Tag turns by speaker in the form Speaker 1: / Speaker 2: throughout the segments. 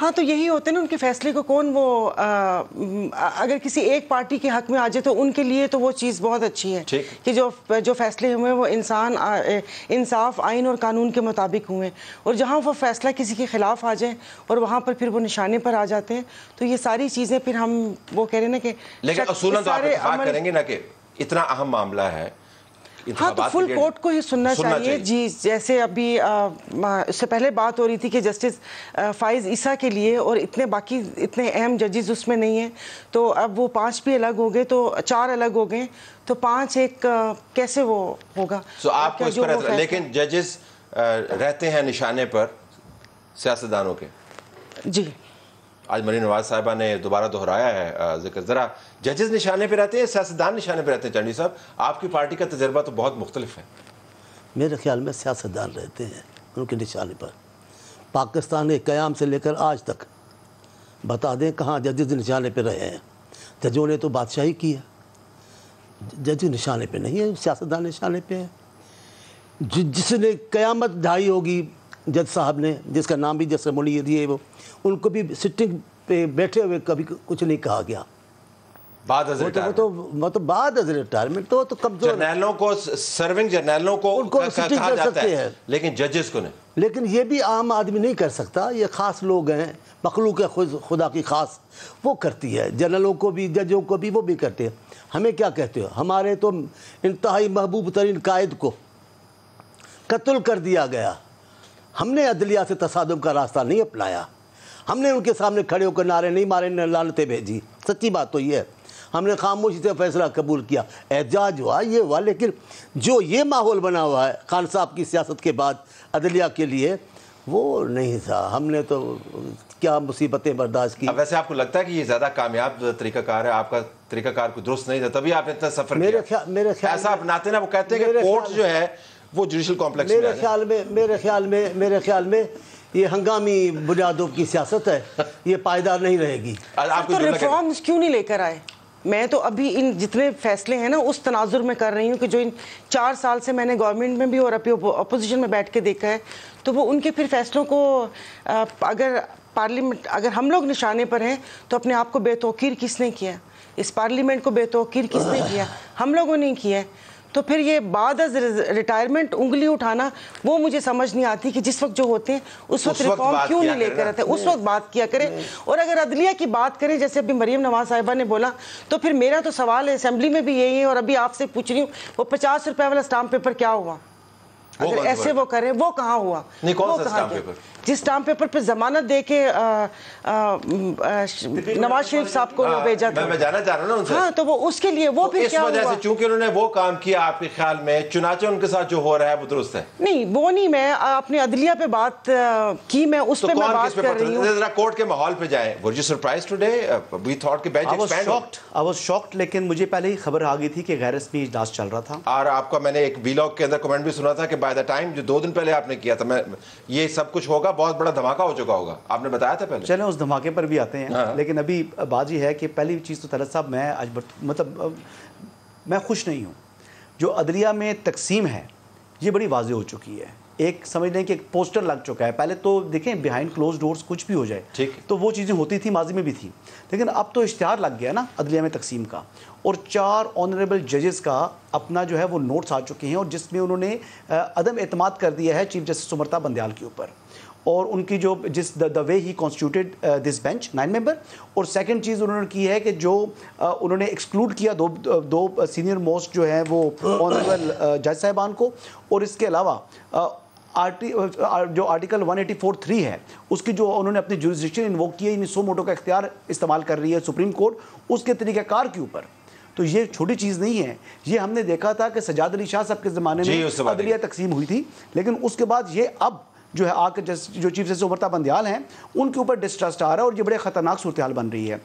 Speaker 1: ہاں تو یہی ہوتے ہیں نا ان کے فیصلے کو کون وہ اگر کسی ایک پارٹی کے حق میں آ جائے تو ان کے لیے تو وہ چیز بہت اچھی ہے کہ جو فیصلے ہوئے وہ انصاف آئین اور قانون کے مطابق ہوئے، اور جہاں وہ فیصلہ کسی کے خلاف آ جائے اور وہاں پر پھر وہ نشانے پر آ جاتے ہیں تو یہ ساری چیزیں پھر ہم وہ کہہ رہے ہیں نا کہ
Speaker 2: لیکن اصولاً تو آپ اتفاق کریں گے نا کہ اتنا اہم معاملہ ہے.
Speaker 1: ہاں تو فل کورٹ کو ہی سننا چاہیے. جی جیسے ابھی اس سے پہلے بات ہو رہی تھی کہ جسٹس فائز عیسیٰ کے لیے اور اتنے اہم ججز اس میں نہیں ہیں، تو اب وہ 5 بھی الگ ہو گئے تو 4 الگ ہو گئے تو 5 ایک کیسے وہ ہوگا.
Speaker 2: تو آپ کو اس پر لیکن ججز رہتے ہیں نشانے پر سیاستدانوں کے.
Speaker 1: جی
Speaker 2: آج مریم نواز صاحبہ نے دوبارہ دہرایا ہے ذکر. ذرا ججز نشانے پہ رہتے ہیں، سیاستدان نشانے پہ رہتے ہیں. چنڈی صاحب آپ کی پارٹی کا تجربہ تو بہت مختلف ہے.
Speaker 3: میرے خیال میں سیاستدان رہتے ہیں ان کے نشانے پر. پاکستان کے قیام سے لے کر آج تک بتا دیں کہاں ججز نشانے پہ رہے ہیں. ججوں نے تو بادشاہی کی ہے، جج نشانے پہ نہیں ہے، سیاستدان نشانے پہ ہے. جس نے قیامت ڈھائی ہوگی جج صاحب نے، جس کا نام بھی جیسے منیر دیے، وہ ان کو بھی سٹنگ پہ بیٹھے ہوئے کبھی کچھ نہیں کہا گیا.
Speaker 2: بعد از
Speaker 3: ریٹائرمنٹ تو کمزور
Speaker 2: جرنیلوں کو، سرونگ جرنیلوں کو کہا جاتا ہے لیکن ججز کو نہیں.
Speaker 3: لیکن یہ بھی عام آدمی نہیں کر سکتا، یہ خاص لوگ ہیں، مخلوق خدا کی خاص، وہ کرتی ہے. جنرلوں کو بھی، ججوں کو بھی، وہ بھی کرتے ہیں. ہمیں کیا کہتے ہو؟ ہمارے تو انتہائی محبوب ترین قائد کو قتل کر دیا گیا. ہم نے عدلیہ سے تصادم کا راستہ نہیں اپنایا. ہم نے ان کے سامنے کھڑے ہو کر نعرے نہیں مارے، لعنتیں بھیجی. سچی بات تو یہ ہے. ہم نے خاموشی سے فیصلہ قبول کیا، احتجاج ہوا، یہ ہوا. لیکن جو یہ ماحول بنا ہوا ہے خان صاحب کی سیاست کے بعد عدلیہ کے لیے، وہ نہیں تھا. ہم نے تو کیا مصیبتیں برداشت کی.
Speaker 2: ویسے آپ کو لگتا ہے کہ یہ زیادہ کامیاب طریقہ کار ہے؟ آپ کا طریقہ کار کو درست نہیں تھا تبھی آپ نے اتنا سفر کیا.
Speaker 3: میرے خیال
Speaker 2: ایسا اپناتے نا، وہ کہتے ہیں کہ کورٹ جو ہے وہ جوڈیشل کمپلیکس
Speaker 3: میرے خیال میں یہ ہنگامی بنیادوں کی سیاست ہے، یہ پائیدار نہیں رہے گی.
Speaker 1: تو ریفارمز کیوں نہیں لے کر آئے؟ میں تو ابھی ان جتنے فیصلے ہیں نا اس تناظر میں کر رہی ہوں کہ جو ان 4 سال سے میں نے گورنمنٹ میں بھی اور اپوزیشن میں بیٹھ کے دیکھا ہے، تو وہ ان کے پھر فیصلوں کو اگر پارلیمنٹ، اگر ہم لوگ نشانے پر ہیں تو اپنے آپ کو بے توقیر کس نے کیا؟ اس پارلیمنٹ کو بے توقیر کس نے کیا؟ ہم لوگوں نے کیا. تو پھر یہ بعد از ریٹائرمنٹ انگلی اٹھانا، وہ مجھے سمجھ نہیں آتی کہ جس وقت جو ہوتے ہیں اس وقت ریفارم کیوں نہیں لے کر آتے؟ اس وقت بات کیا کریں. اور اگر عدلیہ کی بات کریں جیسے ابھی مریم نواز صاحبہ نے بولا، تو پھر میرا تو سوال ہے اسمبلی میں بھی یہی ہے اور ابھی آپ سے پوچھ رہی ہوں، وہ 50 روپے والا اسٹامپ پیپر کیا ہوا؟ اگر ایسے وہ کریں، وہ کہاں ہوا؟ جس اسٹامپ پیپر پہ ضمانت دے کے نواز شریف صاحب کو بھیجا تھا.
Speaker 2: میں جانا چاہ رہا ہوں نا ان سے.
Speaker 1: ہاں تو وہ اس کے لیے وہ پھر کیا ہوا؟
Speaker 2: اس وجہ سے چونکہ انہوں نے وہ کام کیا آپ کے خیال میں، چنانچہ ان کے ساتھ جو ہو رہا ہے وہ درست ہے؟
Speaker 1: نہیں وہ نہیں، میں اپنے عدلیہ پہ بات کی، میں اس پہ میں بات کر رہی ہوں.
Speaker 2: ذرا کورٹ کے ماحول پہ جائیں. Were you surprised today? We thought کہ bench expand who.
Speaker 4: I was shocked، لیکن مجھے پہلے ہی خبر آ گئی تھی کہ غیر رسمی اجلاس چل رہا تھا.
Speaker 2: اور آپ کا میں نے ایک ویلاگ کے اندر کمنٹ بھی سنا تھا کہ بائی دا ٹائم جو 2 دن پہلے آپ نے کیا تھا، میں یہ سب کچھ ہوگا، بہت بڑا دھماکہ ہو چکا ہوگا. آپ نے بتایا تھا پہلے.
Speaker 4: چلیں اس دھماکے پر بھی آتے ہیں. لیکن ابھی بات یہ ہے کہ پہلی چیز تو طلعت صاحب، میں آج مطلب میں خوش نہیں ہوں. جو عدلیہ میں تقسیم ہے یہ بڑی واضح ہو چکی ہے. ایک سمجھ لیں کہ ایک پوسٹر لگ چکا ہے. پہلے تو دیکھیں بیہائنڈ کلوز ڈورز کچھ بھی ہو جائے تو وہ چیزیں ہوتی تھی، ماضی میں بھی تھی، لیکن اب تو اشتہار لگ گیا نا عدلیہ میں تقسیم کا. اور 4 آنریبل ججز کا اپنا جو ہے وہ نوٹس آ چکے ہیں، اور جس میں انہوں نے عدم اعتماد کر دیا ہے چیف جسٹس سمرتا بندیال کے اوپر، اور ان کی جو جس دا وے ہی کانسٹیٹیوٹڈ دس بینچ 9 ممبر. اور سیکنڈ چیز انہوں نے کی ہے کہ جو انہوں نے ایکسکلوڈ کیا دو سینئر موسٹ جو ہیں وہ آنریبل جج صاحبان کو. اور اس کے علاوہ جو آرٹیکل 184(3) ہے اس کی جو انہوں نے اپنی جورسڈکشن انووک کی ہے، یعنی سو موٹو کا اختیار استعمال کر رہی ہے سپریم کورٹ اس کے طریقہ کار کے اوپر. تو یہ چھوٹی چیز نہیں ہے. یہ ہم نے دیکھا تھا کہ سجاد علی شاہ صاحب کے زمانے میں عدلیہ تقسیم ہوئی تھی، لیکن اس کے بعد یہ اب جو ہے آ کے جو چیف جسٹس سمرتا بندیال ہیں ان کے اوپر ڈسٹرسٹ آ رہا ہے، اور یہ بڑے خطرناک صورتحال بن رہی ہے.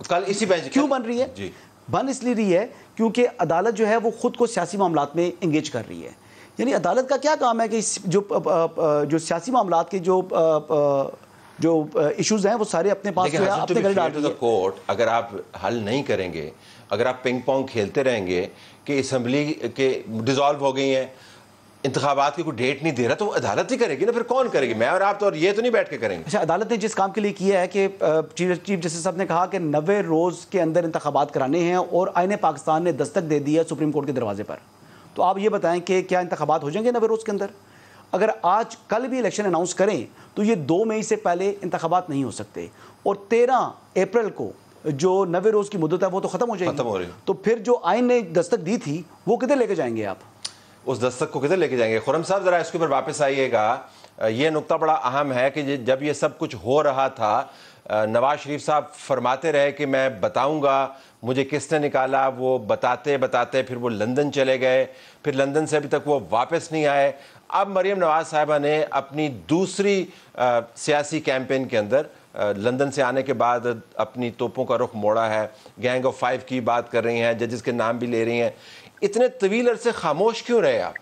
Speaker 2: کل اسی بینچ
Speaker 4: کیوں بن رہی ہے؟ بن اس لیے رہی ہے کیونکہ عدالت جو ہے وہ خود کو سیاسی معاملات میں انگیج کر رہی ہے. یعنی عدالت کا کیا کام ہے کہ جو سیاسی معاملات کے جو ایشوز ہیں وہ سارے اپنے پاس جو ہے اپنے گھر ڈال رہی ہے.
Speaker 2: کورٹ اگر آپ حل نہیں کریں گے، اگر آپ پنگ پونگ کھیلتے رہیں گے کہ اسمبلی کے ڈیزالو ہو گئی ہیں، انتخابات کی کوئی ڈیٹ نہیں دے رہا تو وہ عدالت ہی کرے گی نا، پھر کون کرے گی؟ میں اور آپ تو اور یہ تو نہیں بیٹھ کے کریں گے.
Speaker 4: اچھا، عدالت نے جس کام کے لیے کیا ہے کہ چیف جسٹس صاحب نے کہا کہ 90 روز کے اندر انتخابات کرانے ہیں اور آئین پاکستان نے دستک دے دی ہے سپریم کورٹ کے دروازے پر. تو آپ یہ بتائیں کہ کیا انتخابات ہو جائیں گے 90 روز کے اندر؟ اگر آج کل بھی الیکشن اناؤنس کریں تو یہ 2 مئی سے پہلے انتخابات نہیں ہو سکتے، اور 13 اپریل کو جو 90 روز کی مدت ہے وہ تو ختم ہو جائے گی. تو پھر جو آئین نے دستک دی تھی وہ کدھر لے کے جائیں گے آپ؟
Speaker 2: اس دستک کو کدھر لے کے جائیں گے؟ خرم صاحب ذرا اس کے اوپر واپس آئیے گا. یہ نقطہ بڑا اہم ہے کہ جب یہ سب کچھ ہو رہا تھا، نواز شریف صاحب فرماتے رہے کہ میں بتاؤں گا مجھے کس نے نکالا. وہ بتاتے بتاتے پھر وہ لندن چلے گئے، پھر لندن سے ابھی تک وہ واپس نہیں آئے. اب مریم نواز صاحبہ نے اپنی دوسری سیاسی کیمپین کے اندر لندن سے آنے کے بعد اپنی توپوں کا رخ موڑا ہے. گینگ آف 5 کی بات کر رہی ہیں، ججز کے نام بھی لے رہی ہیں. اتنے طویل عرصے خاموش کیوں رہے آپ؟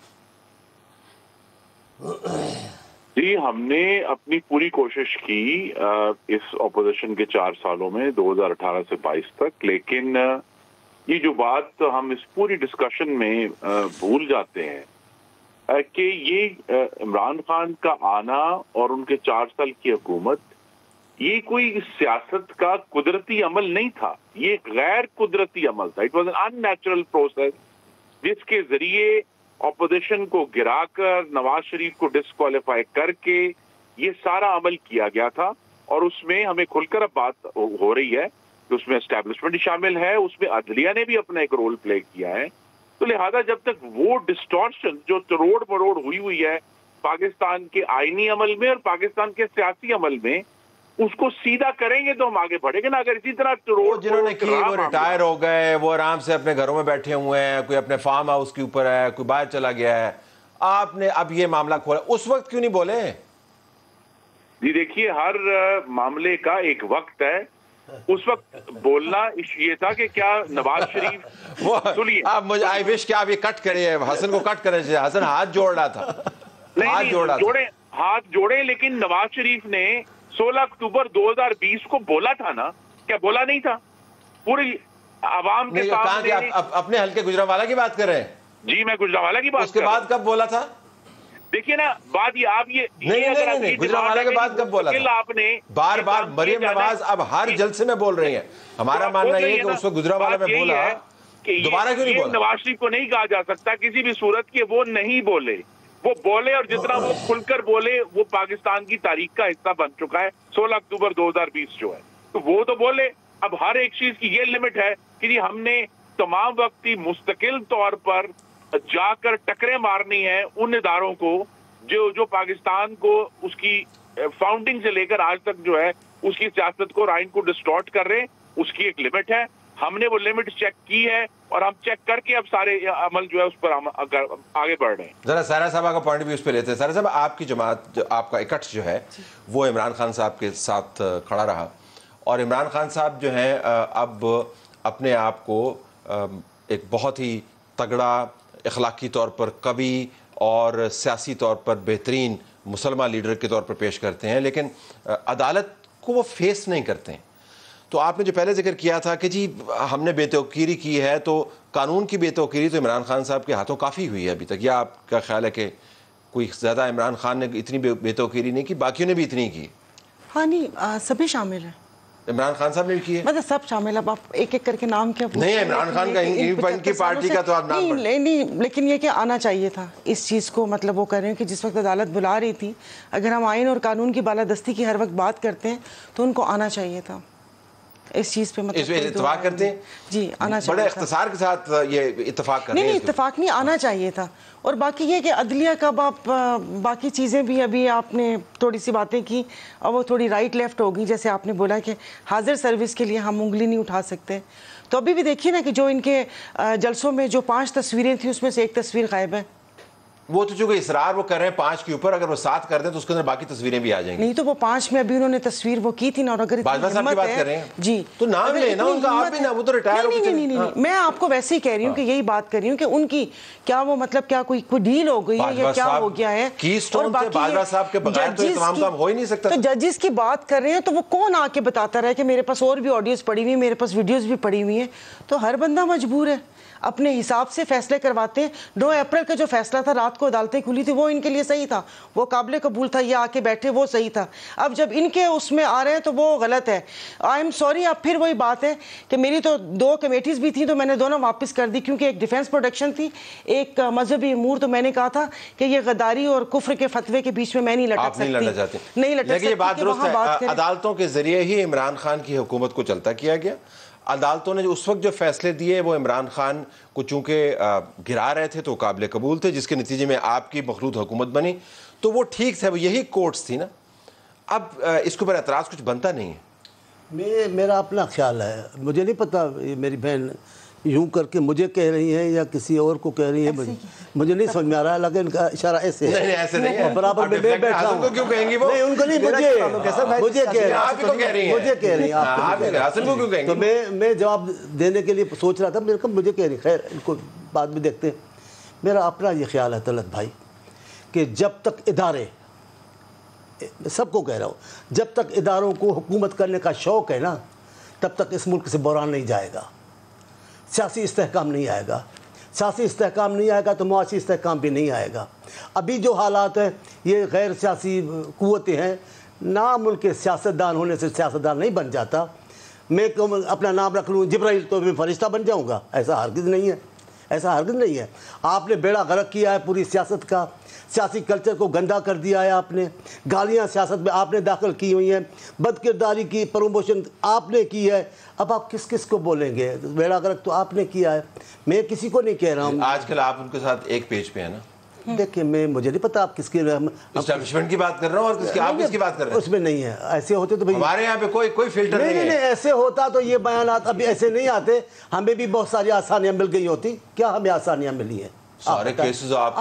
Speaker 5: جی، ہم نے اپنی پوری کوشش کی اس اپوزیشن کے 4 سالوں میں 2018 سے 22 تک، لیکن یہ جو بات ہم اس پوری ڈسکشن میں بھول جاتے ہیں کہ یہ عمران خان کا آنا اور ان کے 4 سال کی حکومت یہ کوئی سیاست کا قدرتی عمل نہیں تھا، یہ ایک غیر قدرتی عمل تھا. It was an in natural process جس کے ذریعے اپوزیشن کو گرا کر نواز شریف کو ڈسکوالیفائی کر کے یہ سارا عمل کیا گیا تھا. اور اس میں ہمیں کھل کر اب بات ہو رہی ہے کہ اس میں اسٹیبلشمنٹ شامل ہے، اس میں عدلیہ نے بھی اپنا ایک رول پلے کیا ہے. تو لہذا جب تک وہ ڈسٹورشن جو تروڑ مروڑ ہوئی ہے پاکستان کے آئینی عمل میں اور پاکستان کے سیاسی عمل میں، اس کو سیدھا کریں گے تو ہم آگے بڑھیں گے نا. اگر اسی طرح
Speaker 2: جنہوں نے کی وہ ریٹائر ہو گئے، وہ آرام سے اپنے گھروں میں بیٹھے ہوئے ہیں، کوئی اپنے فارم ہاؤس کے اوپر ہے، کوئی باہر چلا گیا ہے، آپ نے اب یہ معاملہ کھولا، اس وقت کیوں نہیں بولے؟
Speaker 5: جی دیکھیے، ہر معاملے کا ایک وقت ہے. اس وقت بولنا یہ تھا کہ کیا نواز شریف سنیے،
Speaker 2: آپ مجھے آئی وش کہ آپ یہ کٹ کریں، حسن کو کٹ کریں. حسن ہاتھ جوڑ رہا تھا،
Speaker 5: ہاتھ جوڑے، لیکن نواز شریف نے 16 اکتوبر 2020 کو بولا تھا نا، کیا بولا نہیں تھا؟ پوری عوام کے سامنے.
Speaker 2: اپنے حلقے گجرانوالہ کی بات کر رہے ہیں؟
Speaker 5: جی میں گجرانوالہ کی بات.
Speaker 2: اس کے بعد کب بولا تھا؟
Speaker 5: دیکھیے نا بات، یہ آپ یہ
Speaker 2: نہیں گجرانوالہ کے بعد کب بولا تھا؟
Speaker 5: آپ نے
Speaker 2: بار بار مریم نواز اب ہر جلسے میں بول رہی ہیں. ہمارا ماننا یہ کہ اس کو گجرانوالہ میں بولا، دوبارہ کیوں نہیں بولا؟
Speaker 5: نواز شریف کو نہیں کہا جا سکتا کسی بھی صورت کہ وہ نہیں بولے. وہ بولے، اور جتنا وہ کھل کر بولے وہ پاکستان کی تاریخ کا حصہ بن چکا ہے. 16 اکتوبر 2020 جو ہے تو وہ تو بولے. اب ہر ایک چیز کی یہ لمٹ ہے کہ جی ہم نے تمام وقتی مستقل طور پر جا کر ٹکریں مارنی ہیں ان اداروں کو جو پاکستان کو اس کی فاؤنڈنگ سے لے کر آج تک جو ہے اس کی سیاست کو اور آئین کو ڈسٹورٹ کر رہے ہیں. اس کی ایک لمٹ ہے، ہم نے وہ لمٹ چیک کی ہے اور ہم چیک کر کے اب سارے عمل جو ہے اس پر آگے بڑھ رہے ہیں.
Speaker 2: ذرا سائرہ صاحبہ کا پوائنٹ بھی اس پہ لیتے ہیں. سائرہ صاحب، آپ کی جماعت، آپ کا اکٹھ جو ہے وہ عمران خان صاحب کے ساتھ کھڑا رہا، اور عمران خان صاحب جو ہیں اب اپنے آپ کو ایک بہت ہی تگڑا، اخلاقی طور پر قوی اور سیاسی طور پر بہترین مسلمان لیڈر کے طور پر پیش کرتے ہیں، لیکن عدالت کو وہ فیس نہیں کرتے ہیں. تو آپ نے جو پہلے ذکر کیا تھا کہ جی ہم نے بے توقیری کی ہے، تو قانون کی بے توقیری تو عمران خان صاحب کے ہاتھوں کافی ہوئی ہے ابھی تک، یا آپ کا خیال ہے کہ کوئی زیادہ عمران خان نے اتنی بے توقیری نہیں کی، باقیوں نے بھی اتنی کی؟
Speaker 1: ہاں نہیں، سبھی شامل ہیں.
Speaker 2: عمران خان صاحب نے بھی کی ہے،
Speaker 1: مطلب سب شامل. اب آپ ایک ایک کر کے نام کیا
Speaker 2: نہیں عمران خان کا ان کی پارٹی کا تو آپ نام
Speaker 1: نہیں، لیکن یہ کہ آنا چاہیے تھا اس چیز کو. مطلب وہ کہہ رہے ہیں کہ جس وقت عدالت بلا رہی تھی، اگر ہم آئین اور قانون کی بالادستی کی ہر وقت بات کرتے ہیں تو ان کو آنا چاہیے تھا اس چیز پہ. مطلب
Speaker 2: اتفاق کرتے ہیں؟
Speaker 1: جی آنا چاہیے.
Speaker 2: بڑے اختصار کے ساتھ یہ اتفاق کرتے ہیں.
Speaker 1: نہیں اتفاق نہیں، آنا چاہیے تھا. اور باقی یہ کہ عدلیہ کا آپ باقی چیزیں بھی ابھی آپ نے تھوڑی سی باتیں کی اور وہ تھوڑی رائٹ لیفٹ ہو گئی. جیسے آپ نے بولا کہ حاضر سروس کے لیے ہم انگلی نہیں اٹھا سکتے، تو ابھی بھی دیکھیے نا کہ جو ان کے جلسوں میں جو 5 تصویریں تھیں اس میں سے ایک تصویر غائب ہے.
Speaker 2: وہ تو چونکہ اصرار وہ کر رہے ہیں 5 کے اوپر، اگر وہ 7 کر دیں تو اس کے اندر باقی تصویریں بھی آ جائیں گی.
Speaker 1: نہیں تو وہ 5 میں ابھی انہوں نے تصویر وہ کی تھی نا. اور اگر
Speaker 2: باجوہ صاحب کی بات کر رہے ہیں
Speaker 1: جی
Speaker 2: تو نام لیں نا ان کا، آپ بھی نا، وہ تو ریٹائر ہو گئے.
Speaker 1: نہیں، میں آپ کو ویسے ہی کہہ رہی ہوں کہ یہی بات کر رہی ہوں کہ ان کی کیا وہ مطلب کیا کوئی ڈیل ہو گئی ہے یا کیا ہو گیا ہے.
Speaker 2: کی سٹون سے باجوہ صاحب کے بغیر تو تمام کام ہو ہی نہیں سکتا.
Speaker 1: تو ججز کی بات کر رہے ہیں تو وہ کون آ کے بتاتا رہا کہ میرے پاس اور بھی آڈیوز پڑی ہوئی ہیں، میرے پاس ویڈیوز بھی پڑی ہوئی ہیں. تو ہر بندہ مجبور ہے. اپنے حساب سے فیصلے کرواتے ہیں. 9 اپریل کا جو فیصلہ تھا رات کو عدالتیں کھلی تھی وہ ان کے لیے صحیح تھا, وہ قابل قبول تھا, یہ آ کے بیٹھے وہ صحیح تھا. اب جب ان کے اس میں آ رہے ہیں تو وہ غلط ہے. I am sorry. اب پھر وہی بات ہے کہ میری تو 2 کمیٹیز بھی تھیں تو میں نے دونوں واپس کر دی, کیونکہ ایک ڈیفینس پروٹیکشن تھی, ایک مذہبی امور. تو میں نے کہا تھا کہ یہ غداری اور کفر کے فتوے کے بیچ میں میں نہیں لٹک سکتی, نہیں لٹک سکتی.
Speaker 2: یہ بات درست ہے, عدالتوں کے ذریعے ہی عمران خان کی حکومت کو چلتا کیا گیا. عدالتوں نے اس وقت جو فیصلے دیے وہ عمران خان کو چونکہ گرا رہے تھے تو قابل قبول تھے, جس کے نتیجے میں آپ کی مخلوط حکومت بنی, تو وہ ٹھیک تھا, یہی کورٹس تھی نا. اب اس کے اوپر اعتراض کچھ بنتا نہیں ہے.
Speaker 3: میرا اپنا خیال ہے, مجھے نہیں پتا میری بہن یوں کر کے مجھے کہہ رہی ہیں یا کسی اور کو کہہ رہی ہیں, مجھے نہیں سمجھ میں آ رہا, لیکن ان کا اشارہ ایسے ہے.
Speaker 2: نہیں ایسے نہیں ہے,
Speaker 3: برابر میں بیٹھا ہوں.
Speaker 2: کیوں کہیں گی وہ؟
Speaker 3: نہیں ان کو نہیں, مجھے کہہ رہی ہیں آپ
Speaker 2: کو.
Speaker 3: تو میں جواب دینے کے لیے سوچ رہا تھا, میرے کو مجھے کہہ رہی. خیر ان کو بعد میں دیکھتے ہیں. میرا اپنا یہ خیال ہے طلعت بھائی کہ جب تک ادارے, سب کو کہہ رہا ہوں, جب تک اداروں کو حکومت کرنے کا شوق ہے نا تب تک اس ملک سے بحران نہیں جائے گا, سیاسی استحکام نہیں آئے گا. سیاسی استحکام نہیں آئے گا تو معاشی استحکام بھی نہیں آئے گا. ابھی جو حالات ہیں یہ غیر سیاسی قوتیں ہیں, نہ ملک کے سیاستدان ہونے سے سیاستدان نہیں بن جاتا. میں اپنا نام رکھ لوں جبرائیل تو میں فرشتہ بن جاؤں گا, ایسا ہرگز نہیں ہے, ایسا ہرگز نہیں ہے. آپ نے بیڑا غرق کیا ہے پوری سیاست کا, سیاسی کلچر کو گندا کر دیا ہے آپ نے, گالیاں سیاست میں آپ نے داخل کی ہوئی ہیں, بد کرداری کی پروموشن آپ نے کی ہے. اب آپ کس کس کو بولیں گے؟ بیڑا غرق تو آپ نے کیا ہے, میں کسی کو نہیں کہہ رہا ہوں.
Speaker 2: آج کل آپ ان کے ساتھ ایک پیج پہ ہیں نا.
Speaker 3: دیکھیں مجھے نہیں پتا آپ کس کی
Speaker 2: اسٹیبلشمنٹ کی بات کر رہا ہوں اور آپ کس کی بات کر رہے ہیں.
Speaker 3: اس میں نہیں ہے, ایسے ہوتے تو
Speaker 2: ہمارے یہاں پہ کوئی فلٹر نہیں ہے.
Speaker 3: ایسے ہوتا تو یہ بیانات ابھی ایسے نہیں آتے, ہمیں بھی بہت ساری آسانیاں مل گئی ہوتی. کیا ہمیں آسانیاں ملی ہیں؟
Speaker 2: سارے کیسز آپ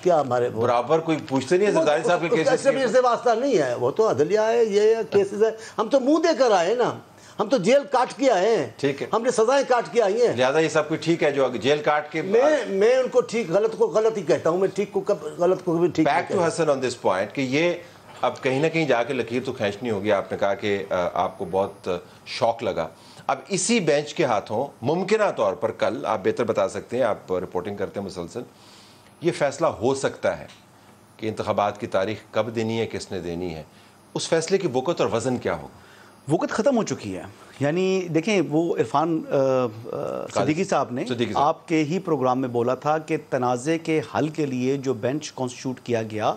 Speaker 3: کیا ہمارے
Speaker 2: برابر کوئی پوچھتے نہیں ہے زرداری صاحب کے کیسز
Speaker 3: سے واسطہ نہیں ہے, وہ تو عدلیہ ہے, یہ کیسز ہے. ہم تو منہ دے کر آئے نا, ہم تو جیل کاٹ کے آئے ہیں,
Speaker 2: ٹھیک ہے,
Speaker 3: ہم نے سزائیں کاٹ کے آئی ہیں.
Speaker 2: لہٰذا یہ سب کچھ ٹھیک ہے جو جیل کاٹ کے.
Speaker 3: میں ان کو ٹھیک غلط کو غلط ہی کہتا ہوں, میں ٹھیک کو غلط کو بھی ٹھیک.
Speaker 2: Back to Hassan on this point کہ یہ اب کہیں نہ کہیں جا کے لکیر تو کھینچنی ہوگی. آپ نے کہا کہ آپ کو بہت شوق لگا. اب اسی بینچ کے ہاتھوں ممکنہ طور پر کل, آپ بہتر بتا سکتے ہیں, آپ رپورٹنگ کرتے ہیں مسلسل, یہ فیصلہ ہو سکتا ہے کہ انتخابات کی تاریخ کب دینی ہے, کس نے دینی ہے. اس فیصلے کی وقت اور وزن کیا ہو؟
Speaker 4: وقت ختم ہو چکی ہے. یعنی دیکھیں وہ عرفان صدیقی صاحب نے آپ کے ہی پروگرام میں بولا تھا کہ تنازع کے حل کے لیے جو بینچ کانسٹیٹیوٹ کیا گیا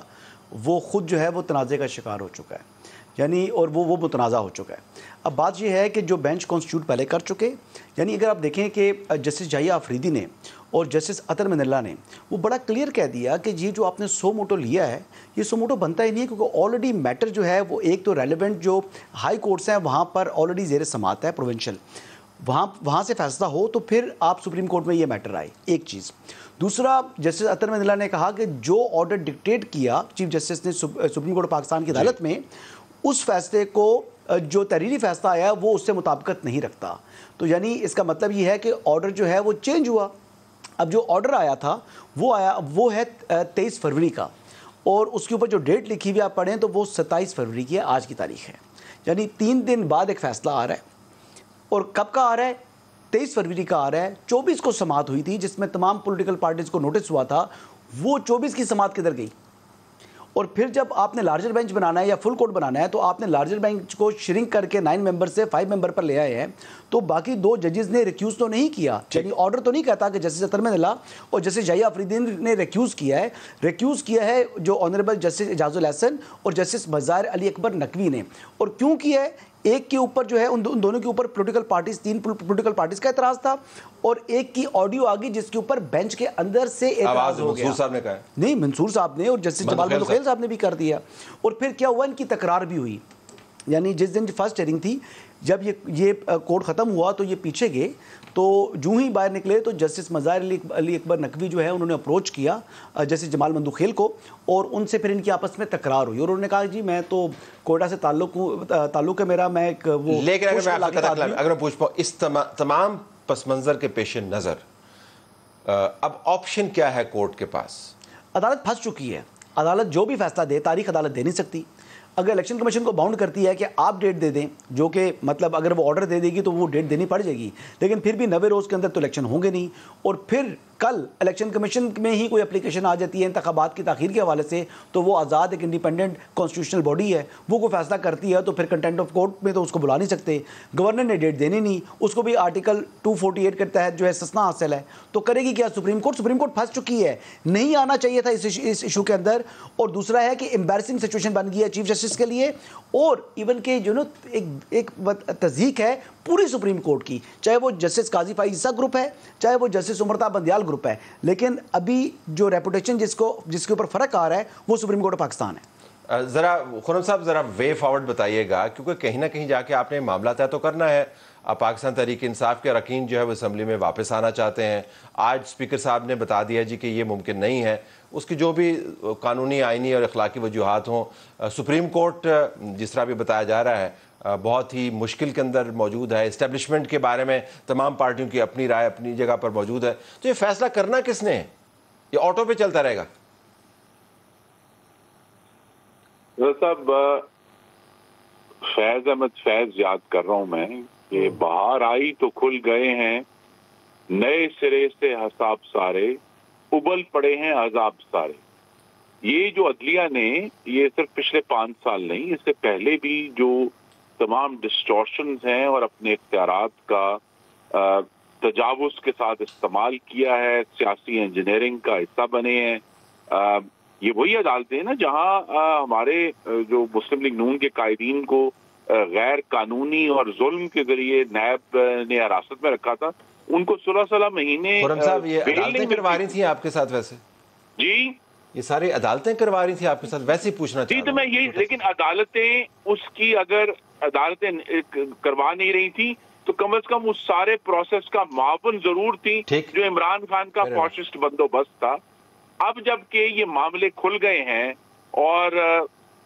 Speaker 4: وہ خود جو ہے وہ تنازع کا شکار ہو چکا ہے, یعنی اور وہ متنازع ہو چکا ہے. اب بات یہ ہے کہ جو بینچ کانسٹیٹیوٹ پہلے کر چکے, یعنی اگر آپ دیکھیں کہ جسٹس جائیہ آفریدی نے اور جسٹس اطہر من اللہ نے وہ بڑا کلیئر کہہ دیا کہ یہ جو آپ نے سو موٹو لیا ہے یہ سو موٹو بنتا ہی نہیں ہے, کیونکہ آلریڈی میٹر جو ہے وہ ایک تو ریلیونٹ جو ہائی کورٹس ہیں وہاں پر آلریڈی زیر سماعت ہے پروونشل, وہاں سے فیصلہ ہو تو پھر آپ سپریم کورٹ میں یہ میٹر آئے. ایک چیز. دوسرا, جسٹس اطہر من اللہ نے کہا کہ جو آرڈر ڈکٹیٹ کیا چیف جسٹس نے سپریم کورٹ پاکستان کی عدالت میں, اس فیصلے کو جو تحریری فیصلہ آیا وہ اس سے مطابقت نہیں رکھتا. تو یعنی اس کا مطلب یہ ہے کہ آرڈر جو ہے وہ چینج ہوا. اب جو آرڈر آیا تھا وہ ہے 23 فروری کا, اور اس کے اوپر جو ڈیٹ لکھی ہوئی آپ پڑھیں تو وہ 27 فروری کی ہے, آج کی تاریخ ہے. یعنی 3 دن بعد ایک فیصلہ آ رہا ہے, اور کب کا آ رہا ہے؟ 23 فروری کا آ رہا ہے. 24 کو سماعت ہوئی تھی جس میں تمام پولیٹیکل پارٹیز کو نوٹس ہوا تھا, وہ 24 کی سماعت کدھر گئی؟ اور پھر جب آپ نے لارجر بینچ بنانا ہے یا فل کورٹ بنانا ہے تو آپ نے لارجر بینچ کو شرنک کر کے 9 ممبر سے 5 ممبر پر لے آئے ہیں. تو باقی 2 ججز نے ریکیوز تو نہیں کیا, یعنی آرڈر تو نہیں کہتا کہ جسٹس اطہر من اللہ اور جسٹس جائیہ آفریدی نے ریکیوز کیا ہے جو آنریبل جسٹس اعجاز الحسن اور جسٹس مظاہر علی اکبر نقوی نے. اور کیوں کیا ہے؟ ایک کے اوپر جو ہے ان دونوں کے اوپر پولیٹیکل پارٹیز 3 پولیٹیکل پارٹیز کا اعتراض تھا, اور ایک کی آڈیو آ گئی جس کے اوپر بینچ کے اندر سے اعتراض ہو گیا.
Speaker 2: منصور صاحب نے کہا ہے,
Speaker 4: نہیں منصور صاحب نے اور جسٹس جمال مندوخیل صاحب نے بھی کر دیا. اور پھر کیا ہوا, ان کی تکرار بھی ہوئی. یعنی جس دن فرسٹ ہیئرنگ تھی, جب یہ کورٹ ختم ہوا تو یہ پیچھے گئے, تو جو ہی باہر نکلے تو جسٹس مظاہر علی اکبر نقوی جو ہے انہوں نے اپروچ کیا جسٹس جمال مندوخیل کو, اور ان سے پھر ان کی آپس میں تکرار ہوئی, اور انہوں نے کہا جی میں تو کوئٹہ سے تعلق ہے میرا, میں ایک وہ.
Speaker 2: لیکن اگر میں پوچھ پاؤں اس تمام پس منظر کے پیش نظر اب آپشن کیا ہے کورٹ کے پاس؟
Speaker 4: عدالت پھنس چکی ہے. عدالت جو بھی فیصلہ دے, تاریخ عدالت دے نہیں سکتی. اگر الیکشن کمیشن کو باؤنڈ کرتی ہے کہ آپ ڈیٹ دے دیں, جو کہ مطلب اگر وہ آرڈر دے دے گی تو وہ ڈیٹ دینی پڑ جائے گی, لیکن پھر بھی 90 روز کے اندر تو الیکشن ہوں گے نہیں. اور پھر کل الیکشن کمیشن میں ہی کوئی اپلیکیشن آ جاتی ہے انتخابات کی تاخیر کے حوالے سے, تو وہ آزاد ایک انڈیپینڈنٹ کانسٹیٹیوشنل باڈی ہے, وہ کوئی فیصلہ کرتی ہے تو پھر کنٹینٹ آف کورٹ میں تو اس کو بلا نہیں سکتے. گورنر نے ڈیٹ دینی نہیں, اس کو بھی آرٹیکل 248 کے تحت جو ہے استثناء حاصل ہے, تو کرے گی کیا سپریم کورٹ پھنس چکی ہے, نہیں آنا چاہیے تھا اس ایشو کے اندر. اور دوسرا ہے کہ امبیرسنگ سچویشن بن گئی ہے چیف جسٹس کے لیے, اور ایون کہ جو نا ایک تضحیک ہے پوری سپریم کورٹ کی, چاہے وہ جسٹس قاضی فائز عیسیٰ گروپ ہے, چاہے وہ جسٹس امرتا بندیال گروپ ہے, لیکن ابھی جو ریپوٹیشن جس کے اوپر فرق آ رہا ہے وہ سپریم کورٹ آف پاکستان ہے.
Speaker 2: ذرا خرم صاحب ذرا وے فارورڈ بتائیے گا, کیونکہ کہیں نہ کہیں جا کے آپ نے معاملہ طے تو کرنا ہے. اب پاکستان تحریک انصاف کے اراکین جو ہے وہ اسمبلی میں واپس آنا چاہتے ہیں. آج اسپیکر صاحب نے بتا دیا جی کہ یہ ممکن نہیں ہے. اس کی جو بھی قانونی آئینی اور اخلاقی وجوہات ہوں, سپریم کورٹ جس طرح بھی بتایا جا رہا ہے بہت ہی مشکل کے اندر موجود ہے. اسٹیبلشمنٹ کے بارے میں تمام پارٹیوں کی اپنی رائے اپنی جگہ پر موجود ہے. تو یہ فیصلہ کرنا کس نے ہے؟ یہ آٹو پہ چلتا رہے گا؟
Speaker 5: صاحب فیض احمد فیض یاد کر رہا ہوں میں کہ باہر آئی تو کھل گئے ہیں نئے سرے سے حساب سارے, ابل پڑے ہیں عذاب سارے. یہ جو عدلیہ نے یہ صرف پچھلے 5 سال نہیں, اس سے پہلے بھی جو تمام ڈسٹورشنز ہیں اور اپنے اختیارات کا تجاوز کے ساتھ استعمال کیا ہے, سیاسی انجینئرنگ کا حصہ بنے ہیں. یہ وہی عدالتیں ہیں نا جہاں ہمارے جو مسلم لیگ نون کے قائدین کو غیر قانونی اور ظلم کے ذریعے نیب نے حراست میں رکھا تھا, ان کو 16 مہینے
Speaker 2: خرم صاحب یہ عدالتیں کروا رہی تھیں آپ کے ساتھ؟ ویسے
Speaker 5: جی
Speaker 2: یہ ساری عدالتیں کروا رہی تھیں آپ کے ساتھ؟ ویسے ہی پوچھنا چاہتا ہوں.
Speaker 5: تو میں یہی, لیکن عدالتیں اس کی اگر عدالتیں کروا نہیں رہی تھیں تو کم از کم اس سارے پروسیس کا معاون ضرور تھی جو عمران خان کا فاشسٹ بندوبست تھا. اب جب کہ یہ معاملے کھل گئے ہیں اور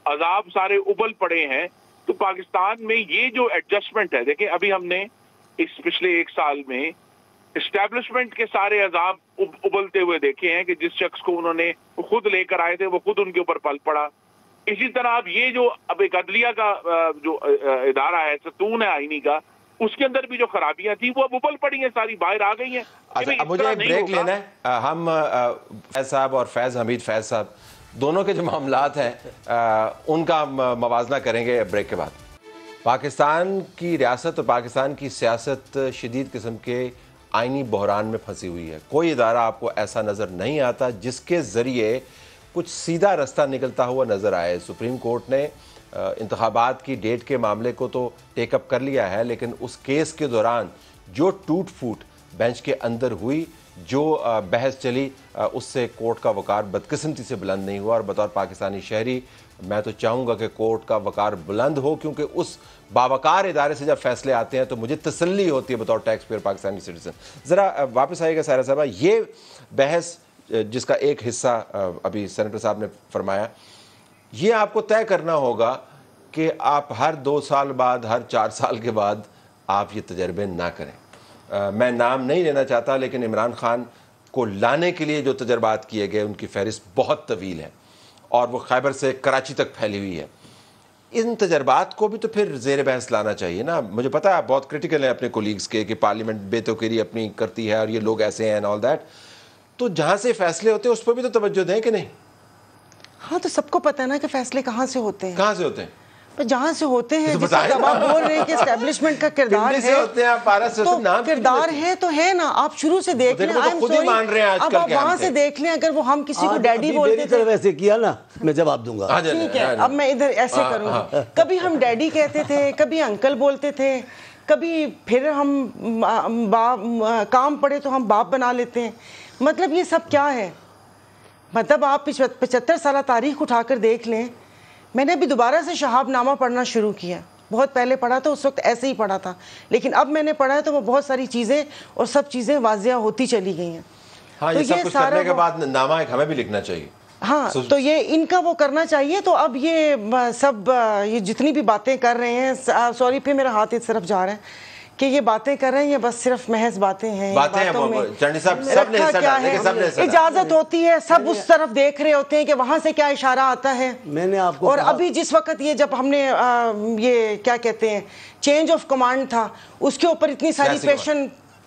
Speaker 5: عذاب سارے ابل پڑے ہیں, تو پاکستان میں یہ جو ایڈجسٹمنٹ ہے, دیکھیں ابھی ہم نے اس پچھلے 1 سال میں اسٹیبلشمنٹ کے سارے عذاب ابلتے ہوئے دیکھے ہیں کہ جس شخص کو انہوں نے خود لے کر آئے تھے وہ خود ان کے اوپر پل پڑا. اسی طرح اب یہ جو اب ایک عدلیہ کا جو ادارہ ہے, ستون ہے آئینی کا, اس کے اندر بھی جو خرابیاں تھیں وہ اب ابل پڑی ہیں, ساری باہر آ گئی ہیں.
Speaker 2: اب مجھے ایک بریک لینا ہے. ہم فیض صاحب اور فیض حمید فیض صاحب دونوں کے جو معاملات ہیں ان کا موازنہ کریں گے بریک کے بعد. پاکستان کی ریاست اور پاکستان کی سیاست شدید قسم کے آئینی بحران میں پھنسی ہوئی ہے. کوئی ادارہ آپ کو ایسا نظر نہیں آتا جس کے ذریعے کچھ سیدھا رستہ نکلتا ہوا نظر آئے. سپریم کورٹ نے انتخابات کی ڈیٹ کے معاملے کو تو ٹیک اپ کر لیا ہے, لیکن اس کیس کے دوران جو ٹوٹ پھوٹ بینچ کے اندر ہوئی, جو بحث چلی, اس سے کورٹ کا وقار بدقسمتی سے بلند نہیں ہوا. اور بطور پاکستانی شہری میں تو چاہوں گا کہ کورٹ کا وقار بلند ہو, کیونکہ اس باوقار ادارے سے جب فیصلے آتے ہیں تو مجھے تسلی ہوتی ہے بطور ٹیکس پیئر پاکستانی سٹیزن. ذرا واپس آئیے گا سائرہ صاحبہ, یہ بحث جس کا ایک حصہ ابھی سینیٹر صاحب نے فرمایا, یہ آپ کو طے کرنا ہوگا کہ آپ ہر 2 سال بعد, ہر 4 سال کے بعد آپ یہ تجربے نہ کریں. میں نام نہیں لینا چاہتا, لیکن عمران خان کو لانے کے لیے جو تجربات کیے گئے ان کی فہرست بہت طویل ہے اور وہ خیبر سے کراچی تک پھیلی ہوئی ہے. ان تجربات کو بھی تو پھر زیر بحث لانا چاہیے نا. مجھے پتا ہے آپ بہت کرٹیکل ہیں اپنے کولیگز کے کہ پارلیمنٹ بے توقیری اپنی کرتی ہے اور یہ لوگ ایسے ہیں اینڈ آل دیٹ, تو جہاں سے فیصلے ہوتے ہیں اس پر بھی تو توجہ دیں کہ نہیں؟
Speaker 1: ہاں تو سب کو پتہ ہے نا کہ فیصلے کہاں سے ہوتے ہیں.
Speaker 2: کہاں سے ہوتے ہیں؟
Speaker 1: جہاں سے ہوتے ہیں. جس طرح آپ بول رہے ہیں کہ اسٹیبلشمنٹ کا کردار ہے, تو کردار ہے تو ہے نا. آپ شروع سے دیکھ لیں, اب آپ وہاں سے دیکھ لیں. اگر وہ ہم کسی کو ڈیڈی بولتے تھے,
Speaker 3: ویسے کیا نا, میں جواب دوں گا.
Speaker 1: ٹھیک ہے, اب میں ادھر ایسے کروں گا. کبھی ہم ڈیڈی کہتے تھے, کبھی انکل بولتے تھے, کبھی پھر ہم کام پڑے تو ہم باپ بنا لیتے ہیں. مطلب یہ سب کیا ہے؟ مطلب آپ 75 سالہ تاریخ اٹھا کر دیکھ لیں. میں نے ابھی دوبارہ سے شہاب نامہ پڑھنا شروع کیا. بہت پہلے پڑھا تھا, اس وقت ایسے ہی پڑھا تھا, لیکن اب میں نے پڑھا ہے تو وہ بہت ساری چیزیں اور سب چیزیں واضح ہوتی چلی گئی ہیں.
Speaker 2: ہاں, یہ سب کچھ کرنے کے بعد نامہ ایک ہمیں بھی لکھنا چاہیے.
Speaker 1: ہاں, تو یہ ان کا وہ کرنا چاہیے. تو اب یہ سب یہ جتنی بھی باتیں کر رہے ہیں, سوری پھر میرا ہاتھ اس طرف جا رہا ہے, کہ یہ باتیں کر رہے ہیں یہ بس صرف محض باتیں ہیں.
Speaker 2: چنڈی صاحب سب نے حصہ ڈالا کہ سب نے حصہ ڈالا.
Speaker 1: اجازت ہوتی ہے, سب اس طرف دیکھ رہے ہوتے ہیں کہ وہاں سے کیا اشارہ آتا ہے.
Speaker 3: میں نے آپ کو,
Speaker 1: اور ابھی جس وقت یہ جب ہم نے یہ کیا کہتے ہیں چینج آف کمانڈ تھا, اس کے اوپر اتنی ساری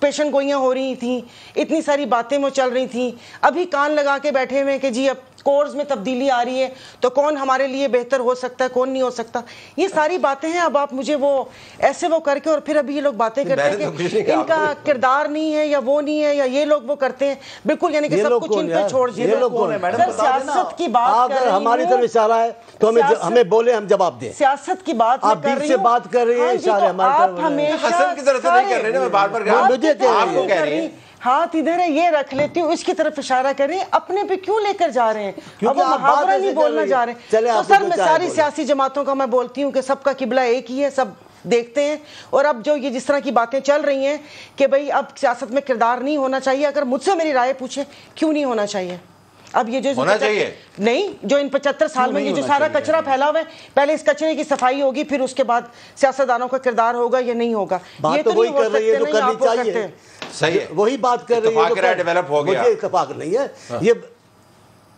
Speaker 1: پیشن گوئیاں ہو رہی تھیں, اتنی ساری باتیں وہ چل رہی تھیں, ابھی کان لگا کے بیٹھے ہوئے کہ جی اب کورس میں تبدیلی آ رہی ہے تو کون ہمارے لیے بہتر ہو سکتا ہے, کون نہیں ہو سکتا. یہ ساری باتیں ہیں. اب آپ مجھے وہ ایسے وہ کر کے اور پھر ابھی یہ لوگ باتیں کرتے ہیں کہ ان کا کردار نہیں ہے یا وہ نہیں ہے یا یہ لوگ وہ کرتے ہیں. بالکل یعنی کہ سب کچھ ان پہ چھوڑ دیے. سیاست کی بات
Speaker 3: اگر ہماری طرف اشارہ ہے تو ہمیں بولے, ہم جواب دیں.
Speaker 1: سیاست کی بات
Speaker 3: آپ بیچ سے بات کر رہے ہیں, اشارے ہمارے
Speaker 1: آپ ہمیشہ
Speaker 2: حسن کی طرف نہیں کر رہے ہیں, میں بار بار آپ کو کہہ رہی ہیں
Speaker 1: ہاتھ ادھر ہے یہ رکھ لیتی ہوں, اس کی طرف اشارہ کر رہے ہیں, اپنے پہ کیوں لے کر جا رہے ہیں. اب وہ محاورہ نہیں بولنا جا رہے ہیں. تو سر میں ساری سیاسی جماعتوں کا میں بولتی ہوں کہ سب کا قبلہ ایک ہی ہے, سب دیکھتے ہیں. اور اب جو یہ جس طرح کی باتیں چل رہی ہیں کہ بھئی اب سیاست میں کردار نہیں ہونا چاہیے, اگر مجھ سے میری رائے پوچھیں کیوں نہیں ہونا چاہیے. اب یہ جو
Speaker 2: ہونا چاہیے
Speaker 1: نہیں, جو ان 75 سال میں یہ جو سارا کچرا پھیلا ہوا ہے, پہلے اس کچرے کی صفائی ہوگی, پھر اس کے بعد سیاستدانوں کا کردار ہوگا یا نہیں ہوگا. یہ تو نہیں ہو سکتے, نہیں آپ وہ کرتے ہیں.
Speaker 3: صحیح ہے, وہی بات کر رہی ہے,
Speaker 2: ڈیولپ ہو گیا.
Speaker 3: مجھے اتفاق نہیں ہے, یہ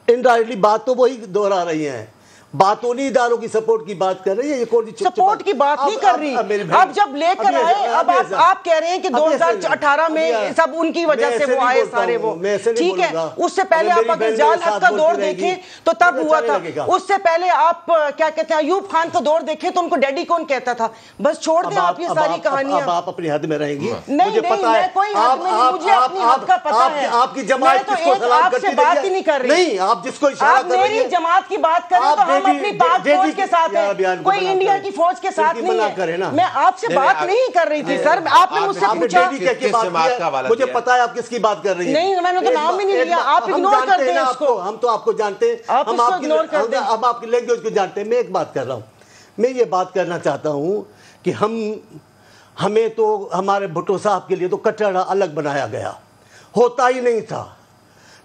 Speaker 3: انڈائریکٹلی بات تو وہی دہرا رہی ہیں. باتونی اداروں کی سپورٹ کی بات کر رہی ہے, یہ کون سی
Speaker 1: سپورٹ کی بات نہیں کر رہی. اب جب لے کر آئے, اب آپ کہہ رہے ہیں کہ 2018 میں سب ان کی وجہ سے وہ آئے سارے, وہ ٹھیک ہے. اس سے پہلے آپ اگر جال حق کا دور دیکھیں تو تب ہوا تھا. اس سے پہلے آپ کیا کہتے ہیں ایوب خان کا دور دیکھیں تو ان کو ڈیڈی کون کہتا تھا. بس چھوڑ دیں آپ یہ ساری کہانیاں.
Speaker 3: اب آپ اپنی حد میں رہیں گی.
Speaker 1: نہیں میں کوئی حد میں نہیں, مجھے اپنی حد کا پتہ ہے.
Speaker 3: آپ کی جماعت کس کو سلام کرتی ہے,
Speaker 1: آپ سے بات ہی نہیں کر رہی.
Speaker 3: نہیں, آپ جس کو اشارہ کر رہی ہیں,
Speaker 1: آپ میری جماعت کی بات کریں تو ہم اپنی پاک فوج کے ساتھ ہیں, کوئی انڈیا کی فوج کے ساتھ نہیں ہے. میں آپ سے بات نہیں کر رہی تھی سر, آپ نے مجھ سے پوچھا.
Speaker 3: مجھے پتا ہے آپ کس کی بات کر رہی ہیں.
Speaker 1: نہیں, میں نے تو نام ہی نہیں لیا, آپ اگنور کر دیں اس کو.
Speaker 3: ہم تو آپ کو جانتے ہیں, ہم آپ کی لینگویج کو جانتے ہیں. میں ایک بات کر رہا ہوں, میں یہ بات کرنا چاہتا ہوں کہ ہمیں تو ہمارے بھٹو صاحب کے لیے تو کٹڑا الگ بنایا گیا, ہوتا ہی نہیں تھا.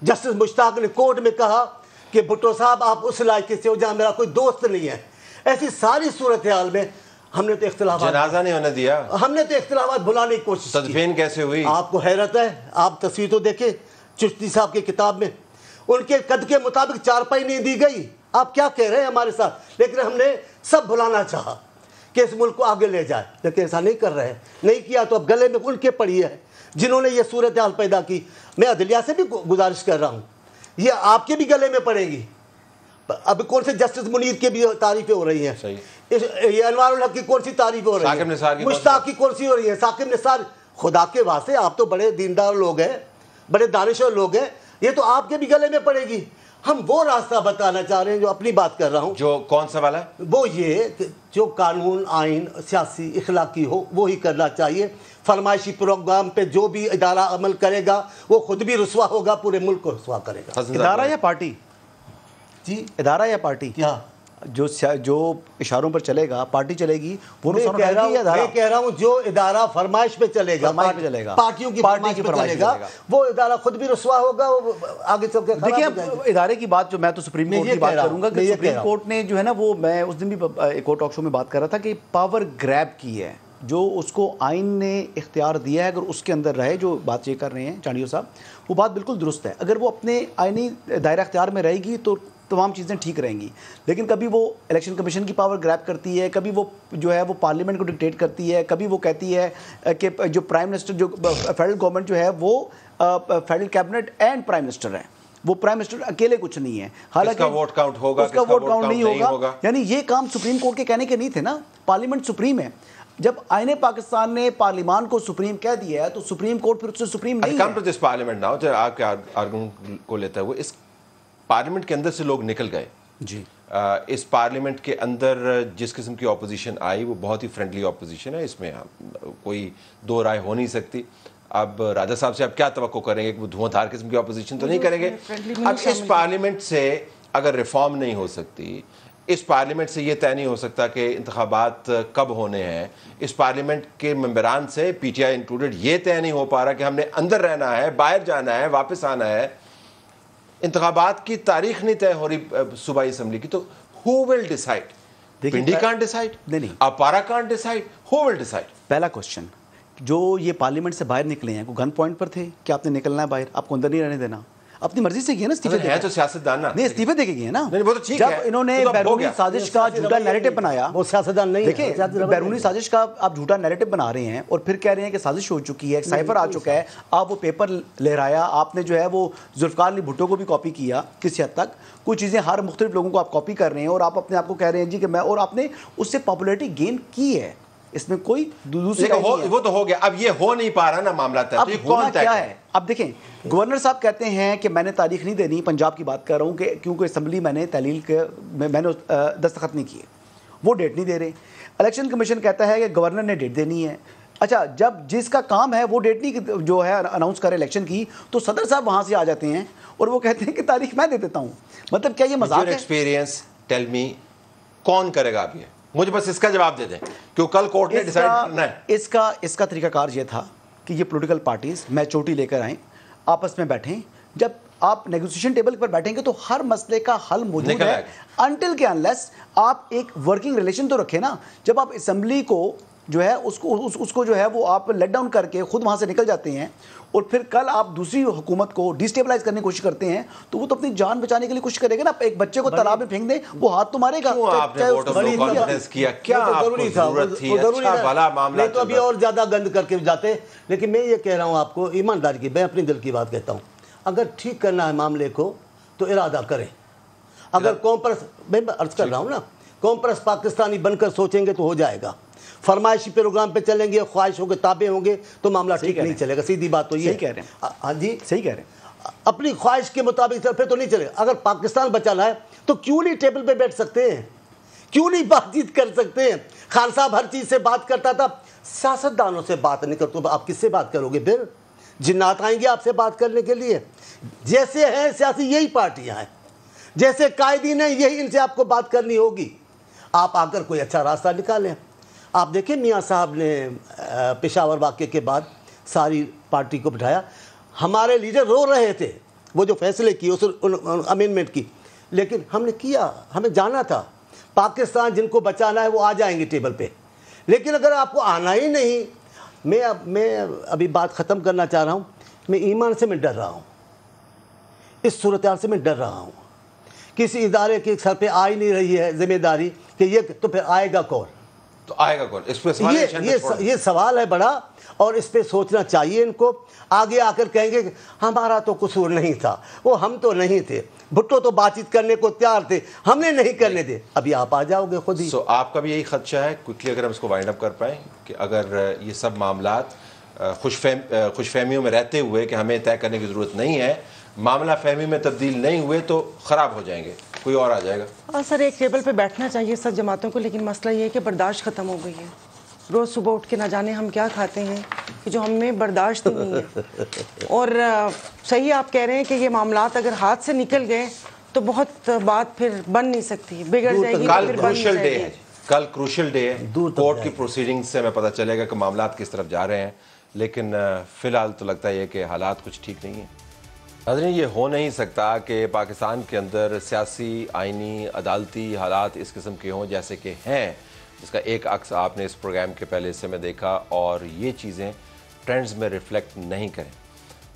Speaker 3: جسٹس مشتاق نے کورٹ میں کہا کہ بھٹو صاحب آپ اس علاقے سے ہو جہاں میرا کوئی دوست نہیں ہے. ایسی ساری صورتحال میں ہم نے تو اختلافات,
Speaker 2: جنازہ نہیں ہونے دیا,
Speaker 3: ہم نے تو اختلافات بھلانے کی کوشش کی.
Speaker 2: تدفین کیسے ہوئی؟
Speaker 3: آپ کو حیرت ہے, آپ تصویر تو دیکھیں چشتی صاحب کی کتاب میں, ان کے قد کے مطابق چارپائی نہیں دی گئی. آپ کیا کہہ رہے ہیں ہمارے ساتھ, لیکن ہم نے سب بھلانا چاہا کہ اس ملک کو آگے لے جائے, لیکن ایسا نہیں کر رہے. نہیں کیا تو اب گلے میں ان کے پڑی ہے جنہوں نے یہ صورتحال پیدا کی. میں عدلیہ سے بھی گزارش کر رہا ہوں, یہ آپ کے بھی گلے میں پڑے گی. اب کون سے جسٹس منیر کی بھی تعریفیں ہو رہی ہیں, یہ انوار الحق کی کون سی تعریفیں ہو رہی ہیں, مشتاق کی کون سی ہو رہی ہیں, ثاقب نثار. خدا کے واسطے آپ تو بڑے دیندار لوگ ہیں, بڑے دانشور لوگ ہیں, یہ تو آپ کے بھی گلے میں پڑے گی. ہم وہ راستہ بتانا چاہ رہے ہیں جو اپنی بات کر رہا ہوں.
Speaker 2: جو کون سا والا؟
Speaker 3: وہ یہ کہ جو قانون آئین سیاسی اخلاقی ہو وہی کرنا چاہیے. فرمائشی پروگرام پہ جو بھی ادارہ عمل کرے گا وہ خود بھی رسوا ہوگا, پورے ملک کو رسوا کرے گا.
Speaker 4: ادارہ یا پارٹی؟
Speaker 3: جی
Speaker 4: ادارہ یا پارٹی؟
Speaker 3: کیا
Speaker 4: جو اشاروں پر چلے گا پارٹی چلے گی, وہ
Speaker 3: میں کہہ رہا ہوں جو ادارہ فرمائش پہ چلے گا, پارٹیوں کی فرمائش پہ چلے گا, وہ ادارہ خود بھی رسوا ہوگا, وہ آگے چل کے.
Speaker 4: دیکھیں ادارے کی بات, جو میں تو سپریم کورٹ کی بات کروں گا کہ سپریم کورٹ نے جو ہے نا, وہ میں اس دن بھی ایک اور ٹاک شو میں بات کر رہا تھا کہ پاور گریب کی ہے, جو اس کو آئین نے اختیار دیا ہے, اگر اس کے اندر رہے, جو بات یہ کر رہے ہیں چانڈیو صاحب, وہ بات بالکل درست ہے. اگر وہ اپنے آئینی دائرہ اختیار میں رہے گی تو تمام چیزیں ٹھیک رہیں گی. لیکن کبھی وہ الیکشن کمیشن کی پاور گریب کرتی ہے, کبھی وہ جو ہے وہ پارلیمنٹ کو ڈکٹیٹ کرتی ہے, کبھی وہ کہتی ہے کہ جو پرائم منسٹر, جو فیڈرل گورنمنٹ جو ہے وہ federal cabinet and prime minister ہے, وہ پرائم منسٹر اکیلے کچھ نہیں ہے. حالانکہ
Speaker 2: اس کا ووٹ کاؤنٹ ہوگا,
Speaker 4: اس کا ووٹ کاؤنٹ نہیں ہوگا. یعنی یہ کام سپریم کورٹ کے کہنے کے نہیں تھے نا, پارلیمنٹ سپریم ہے. جب آئین پاکستان نے پارلیمان کو سپریم کہہ دیا ہے تو سپریم کورٹ پھر اس سے سپریم نہیں ہے.
Speaker 2: Come to this parliament now, جو آپ کے آرگومنٹ کو لیتا ہے, وہ اس پارلیمنٹ کے اندر سے لوگ نکل گئے.
Speaker 4: جی
Speaker 2: اس پارلیمنٹ کے اندر جس قسم کی اپوزیشن آئی وہ بہت ہی فرینڈلی اپوزیشن ہے, اس میں کوئی دو رائے ہو نہیں سکتی. اب راجہ صاحب سے آپ کیا توقع کریں گے کہ وہ دھواں دھار قسم کی اپوزیشن تو نہیں کریں گے. اب اس پارلیمنٹ سے اگر ریفارم نہیں ہو سکتی, اس پارلیمنٹ سے یہ طے نہیں ہو سکتا کہ انتخابات کب ہونے ہیں, اس پارلیمنٹ کے ممبران سے پی ٹی آئی انکلوڈڈ یہ طے نہیں ہو پا رہا کہ ہم نے اندر رہنا ہے, باہر جانا ہے, واپس آنا ہے, انتخابات کی تاریخ نہیں طے ہو رہی صوبائی اسمبلی کی, تو who will decide? Pindi can't decide,
Speaker 4: نہیں,
Speaker 2: اپارا can't decide, who will decide?
Speaker 4: پہلا کوشچن جو یہ پارلیمنٹ سے باہر نکلے ہیں, کوئی گن پوائنٹ پر تھے کہ آپ نے نکلنا ہے باہر, آپ کو اندر نہیں رہنے دینا, اپنی مرضی سے کیا نا استعفے
Speaker 2: ہے تو سیاستدان نا,
Speaker 4: نہیں استعفے دے کے گئے نا.
Speaker 2: نہیں وہ تو ٹھیک
Speaker 4: جب
Speaker 2: ہے,
Speaker 4: انہوں نے
Speaker 2: تو اب ہو
Speaker 4: بیرونی
Speaker 2: گیا.
Speaker 4: سازش کا جھوٹا نیریٹو بنایا,
Speaker 3: وہ سیاستدان نہیں ہے.
Speaker 4: دیکھیں بیرونی سازش کا آپ جھوٹا نیریٹو بنا رہے ہیں اور پھر کہہ رہے ہیں کہ سازش ہو چکی ہے, ایک سائفر آ چکا ہے, آپ وہ پیپر لہرایا, آپ نے جو ہے وہ ذوالفقار علی بھٹو کو بھی کاپی کیا کسی حد تک, کچھ چیزیں ہر مختلف لوگوں کو آپ کاپی کر رہے ہیں اور آپ اپنے آپ کو کہہ رہے ہیں جی کہ میں, اور آپ نے اس سے پاپولیرٹی گین کی ہے, اس میں کوئی دوسری
Speaker 2: وہ تو ہو گیا, اب یہ ہو نہیں پا رہا نا معاملہ.
Speaker 4: اب ہونا کیا ہے, اب دیکھیں گورنر صاحب کہتے ہیں کہ میں نے تاریخ نہیں دینی, پنجاب کی بات کر رہا ہوں, کہ کیونکہ اسمبلی میں نے تحلیل کے میں نے دستخط نہیں کیے, وہ ڈیٹ نہیں دے رہے. الیکشن کمیشن کہتا ہے کہ گورنر نے ڈیٹ دینی ہے. اچھا, جب جس کا کام ہے وہ ڈیٹ نہیں جو ہے اناؤنس کرے الیکشن کی, تو صدر صاحب وہاں سے آ جاتے ہیں اور وہ کہتے ہیں کہ تاریخ میں دے دیتا ہوں. مطلب کیا یہ مذاق ہے؟
Speaker 2: ایکسپیرینس ٹیل می, کون کرے گا اب یہ, مجھے بس اس کا جواب دے دیں, کیوں کل کورٹ نے ڈیسائیڈ کرنا ہے.
Speaker 4: اس کا طریقہ کار یہ تھا کہ یہ پولیٹیکل پارٹیز میچورٹی لے کر آئیں, آپس میں بیٹھیں, جب آپ نیگوسیشن ٹیبل پر بیٹھیں گے تو ہر مسئلے کا حل موجود ہے, انٹل کہ انلیس آپ ایک ورکنگ ریلیشن تو رکھیں نا. جب آپ اسمبلی کو جو ہے اس کو جو ہے وہ آپ لیٹ ڈاؤن کر کے خود وہاں سے نکل جاتے ہیں اور پھر کل آپ دوسری حکومت کو ڈیسٹیبلائز کرنے کی کوشش کرتے ہیں, تو وہ تو اپنی جان بچانے کے لیے کوشش کرے گا نا. ایک بچے کو تالاب میں پھینک دیں, وہ ہاتھ تو مارے گا.
Speaker 2: آپ نے ووٹ آف نو کانفیڈنس کیا, کیا ضروری تھا, اچھا بھلا معاملہ
Speaker 3: تو ابھی اور زیادہ گند کر کے جاتے. لیکن میں یہ کہہ رہا ہوں آپ کو ایمانداری کی, میں اپنی دل کی بات کہتا ہوں, اگر ٹھیک کرنا ہے معاملے کو تو ارادہ کریں. اگر کمپرس, میں عرض کر رہا ہوں نا, کمپرس پاکستانی بن کر سوچیں گے تو ہو جائے گا. فرمائشی پروگرام پہ چلیں گے, خواہشوں کے تابع ہوں گے تو معاملہ ٹھیک نہیں چلے گا. سیدھی بات تو یہ
Speaker 4: کہہ رہے ہیں.
Speaker 3: ہاں جی
Speaker 4: صحیح کہہ رہے ہیں.
Speaker 3: اپنی خواہش کے مطابق پھر تو نہیں چلے گا. اگر پاکستان بچانا ہے تو کیوں نہیں ٹیبل پہ بیٹھ سکتے ہیں, کیوں نہیں بات چیت کر سکتے ہیں. خان صاحب ہر چیز سے بات کرتا تھا, سیاستدانوں سے بات نہیں کرتے, آپ کس سے بات کرو گے؟ پھر جنات آئیں گے آپ سے بات کرنے کے لیے. جیسے ہیں سیاسی یہی پارٹیاں ہیں, جیسے قائدین ہیں یہی, ان سے آپ کو بات کرنی ہوگی. آپ آ کر کوئی اچھا راستہ نکالیں. آپ دیکھیں میاں صاحب نے پشاور واقعے کے بعد ساری پارٹی کو بٹھایا, ہمارے لیڈر رو رہے تھے وہ جو فیصلے کیے اس امینڈمنٹ کی, لیکن ہم نے کیا, ہمیں جانا تھا. پاکستان جن کو بچانا ہے وہ آ جائیں گے ٹیبل پہ, لیکن اگر آپ کو آنا ہی نہیں. میں ابھی بات ختم کرنا چاہ رہا ہوں. میں ایمان سے میں ڈر رہا ہوں, اس صورتحال سے میں ڈر رہا ہوں. کسی ادارے کے سر پہ آ ہی نہیں رہی ہے ذمہ داری کہ یہ, تو پھر آئے گا کون؟
Speaker 2: تو آئے گا کون؟ اس پہ
Speaker 3: یہ سوال ہے بڑا, اور اس پہ سوچنا چاہیے ان کو. آگے آ کر کہیں گے کہ ہمارا تو قصور نہیں تھا, وہ ہم تو نہیں تھے, بھٹو تو بات چیت کرنے کو تیار تھے, ہم نے نہیں کرنے دے. ابھی آپ آ جاؤ گے خود ہی.
Speaker 2: آپ کا بھی یہی خدشہ ہے کوئکلی, اگر ہم اس کو وائنڈ اپ کر پائیں, کہ اگر یہ سب معاملات خوش فہمیوں میں رہتے ہوئے کہ ہمیں طے کرنے کی ضرورت نہیں ہے, معاملہ فہمی میں تبدیل نہیں ہوئے تو خراب ہو جائیں گے, کوئی اور آ جائے گا.
Speaker 1: اور سر ایک ٹیبل پہ بیٹھنا چاہیے سب جماعتوں کو, لیکن مسئلہ یہ ہے کہ برداشت ختم ہو گئی ہے. روز صبح اٹھ کے نہ جانے ہم کیا کھاتے ہیں کہ جو ہم میں برداشت ہی نہیں ہے. اور صحیح آپ کہہ رہے ہیں کہ یہ معاملات اگر ہاتھ سے نکل گئے تو بہت بات پھر بن نہیں سکتی, بگڑ جائے گی.
Speaker 2: کل کروشل ڈے ہے, کل کروشل ڈے ہے, کورٹ کی پروسیڈنگ سے ہمیں پتہ چلے گا کہ معاملات کس طرف جا رہے ہیں. لیکن فی الحال تو لگتا ہے کہ حالات کچھ ٹھیک نہیں ہیں. ناظرین, یہ ہو نہیں سکتا کہ پاکستان کے اندر سیاسی, آئینی, عدالتی حالات اس قسم کے ہوں جیسے کہ ہیں, جس کا ایک عکس آپ نے اس پروگرام کے پہلے حصے میں دیکھا, اور یہ چیزیں ٹرینڈز میں ریفلیکٹ نہیں کریں.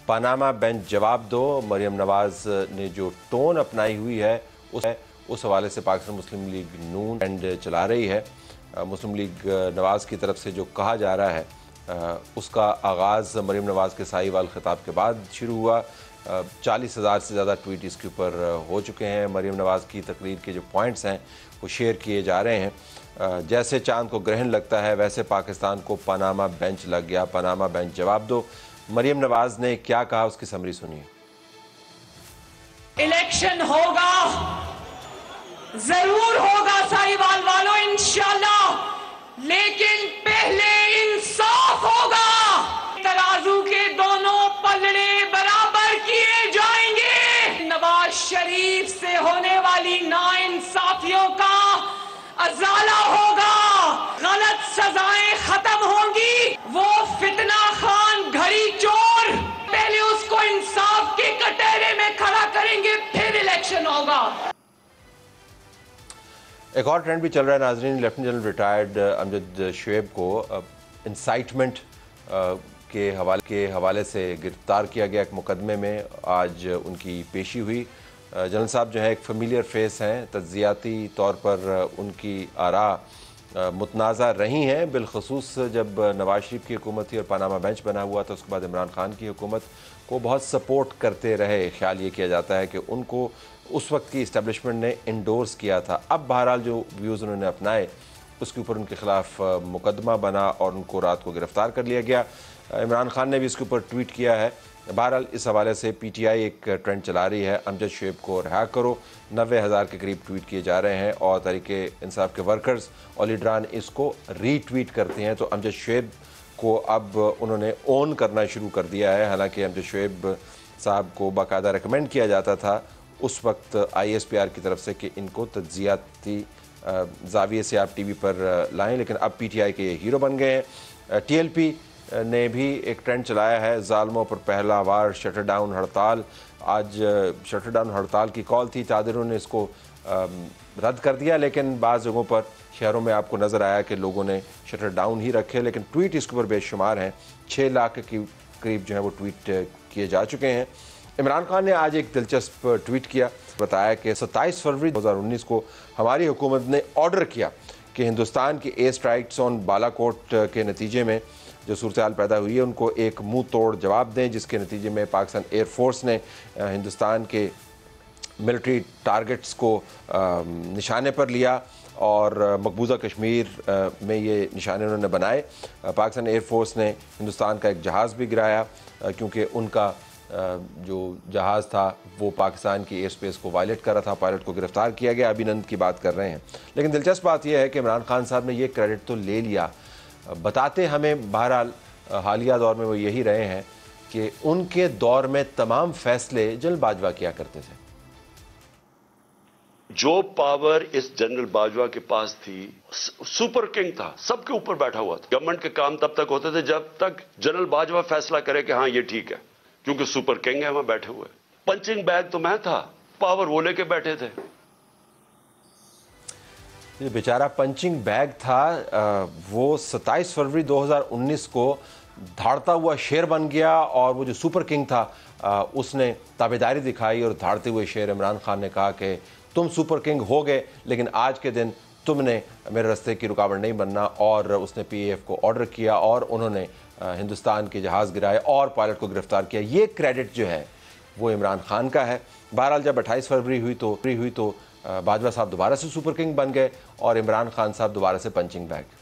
Speaker 2: پاناما بینچ جواب دو, مریم نواز نے جو ٹون اپنائی ہوئی ہے اس حوالے سے پاکستان مسلم لیگ نون ٹرینڈ چلا رہی ہے. مسلم لیگ نواز کی طرف سے جو کہا جا رہا ہے اس کا آغاز مریم نواز کے سائی وال خطاب کے بعد شروع ہوا. 40,000 سے زیادہ ٹویٹ اس کے اوپر ہو چکے ہیں. مریم نواز کی تقریر کے جو پوائنٹس ہیں وہ شیئر کیے جا رہے ہیں. جیسے چاند کو گرہن لگتا ہے ویسے پاکستان کو پاناما بینچ لگ گیا. پاناما بینچ جواب دو. مریم نواز نے کیا کہا, اس کی سمری سنیے.
Speaker 6: الیکشن ہوگا, ضرور ہوگا سائی وال والوں انشاءاللہ, لیکن پہلے انصاف ہوگا. ترازو کے دونوں پلڑے برابر کیے جائیں گے. نواز شریف سے ہونے والی ناانصافیوں کا ازالہ ہوگا, غلط سزائیں ختم ہوں گی. وہ فتنہ خان گھڑی چور پہلے اس کو انصاف کے کٹہرے میں کھڑا کریں گے, پھر الیکشن ہوگا.
Speaker 2: ایک اور ٹرینڈ بھی چل رہا ہے ناظرین. لیفٹیننٹ جنرل ریٹائرڈ امجد شعیب کو انسائٹمنٹ کے حوالے سے گرفتار کیا گیا ایک مقدمے میں آج ان کی پیشی ہوئی۔ جنرل صاحب جو ہے ایک فیملیئر فیس ہیں، تجزیاتی طور پر ان کی آراء متنازع رہی ہیں، بالخصوص جب نواز شریف کی حکومت تھی اور پاناما بینچ بنا ہوا تھا، اس کے بعد عمران خان کی حکومت کو بہت سپورٹ کرتے رہے۔ خیال یہ کیا جاتا ہے کہ ان کو اس وقت کی اسٹیبلشمنٹ نے انڈورس کیا تھا۔ اب بہرحال جو ویوز انہوں نے اپنائے اس کے اوپر ان کے خلاف مقدمہ بنا اور ان کو رات کو گرفتار کر لیا گیا۔ عمران خان نے بھی اس کے اوپر ٹویٹ کیا ہے۔ بہرحال اس حوالے سے پی ٹی آئی ایک ٹرینڈ چلا رہی ہے، امجد شعیب کو رہا کرو۔ 90,000 کے قریب ٹویٹ کیے جا رہے ہیں اور تحریک انصاف کے ورکرز اور لیڈران اس کو ری ٹویٹ کرتے ہیں، تو امجد شعیب کو اب انہوں نے اون کرنا شروع کر دیا ہے۔ حالانکہ امجد شعیب صاحب کو باقاعدہ ریکمینڈ کیا جاتا تھا اس وقت آئی ایس پی آر کی طرف سے کہ ان کو تجزیاتی زاویے سے آپ ٹی وی پر لائیں، لیکن اب پی ٹی آئی کے ہیرو بن گئے ہیں۔ ٹی ایل پی نے بھی ایک ٹرینڈ چلایا ہے، ظالموں پر پہلا وار شٹر ڈاؤن ہڑتال۔ آج شٹر ڈاؤن ہڑتال کی کال تھی، چادروں نے اس کو رد کر دیا، لیکن بعض جگہوں پر شہروں میں آپ کو نظر آیا کہ لوگوں نے شٹر ڈاؤن ہی رکھے، لیکن ٹویٹ اس کے اوپر بے شمار ہیں۔ 6 لاکھ کے قریب جو ہیں وہ ٹویٹ کیے جا چکے ہیں۔ عمران خان نے آج ایک دلچسپ ٹویٹ کیا، بتایا کہ 27 فروری 2019 کو ہماری حکومت نے آرڈر کیا کہ ہندوستان کی ایئر اسٹرائکس آن بالا کوٹ کے نتیجے میں جو صورتحال پیدا ہوئی ہے ان کو ایک منہ توڑ جواب دیں، جس کے نتیجے میں پاکستان ایئر فورس نے ہندوستان کے ملٹری ٹارگٹس کو نشانے پر لیا اور مقبوضہ کشمیر میں یہ نشانے انہوں نے بنائے۔ پاکستان ایئر فورس نے ہندوستان کا ایک جہاز بھی گرایا کیونکہ ان کا جو جہاز تھا وہ پاکستان کی ایئر سپیس کو وائلیٹ کر رہا تھا، پائلٹ کو گرفتار کیا گیا۔ ابھی نند کی بات کر رہے ہیں، لیکن دلچسپ بات یہ ہے کہ عمران خان صاحب نے یہ کریڈٹ تو لے لیا، بتاتے ہمیں بہرحال حالیہ دور میں وہ یہی رہے ہیں کہ ان کے دور میں تمام فیصلے جنرل باجوہ کیا کرتے تھے۔
Speaker 7: جو پاور اس جنرل باجوہ کے پاس تھی، سپر کنگ تھا، سب کے اوپر بیٹھا ہوا تھا۔ گورنمنٹ کے کام تب تک ہوتے تھے جب تک جنرل باجوہ فیصلہ کرے کہ ہاں یہ ٹھیک ہے، کیونکہ سپر کنگ ہے وہاں بیٹھے ہوئے۔ پنچنگ بیگ تو میں تھا، پاور وہ لے کے بیٹھے تھے۔
Speaker 2: یہ بیچارہ پنچنگ بیگ تھا، وہ 27 فروری 2019 کو دھاڑتا ہوا شیر بن گیا، اور وہ جو سپر کنگ تھا اس نے تابعداری دکھائی اور دھاڑتے ہوئے شیر عمران خان نے کہا کہ تم سپر کنگ ہو گئے لیکن آج کے دن تم نے میرے رستے کی رکاوٹ نہیں بننا، اور اس نے پی اے ایف کو آرڈر کیا اور انہوں نے ہندوستان کے جہاز گرائے اور پائلٹ کو گرفتار کیا۔ یہ کریڈٹ جو ہے وہ عمران خان کا ہے۔ بہرحال جب 28 فروری ہوئی تو باجوہ صاحب دوبارہ سے سپر کنگ بن گئے اور عمران خان صاحب دوبارہ سے پنچنگ بیگ۔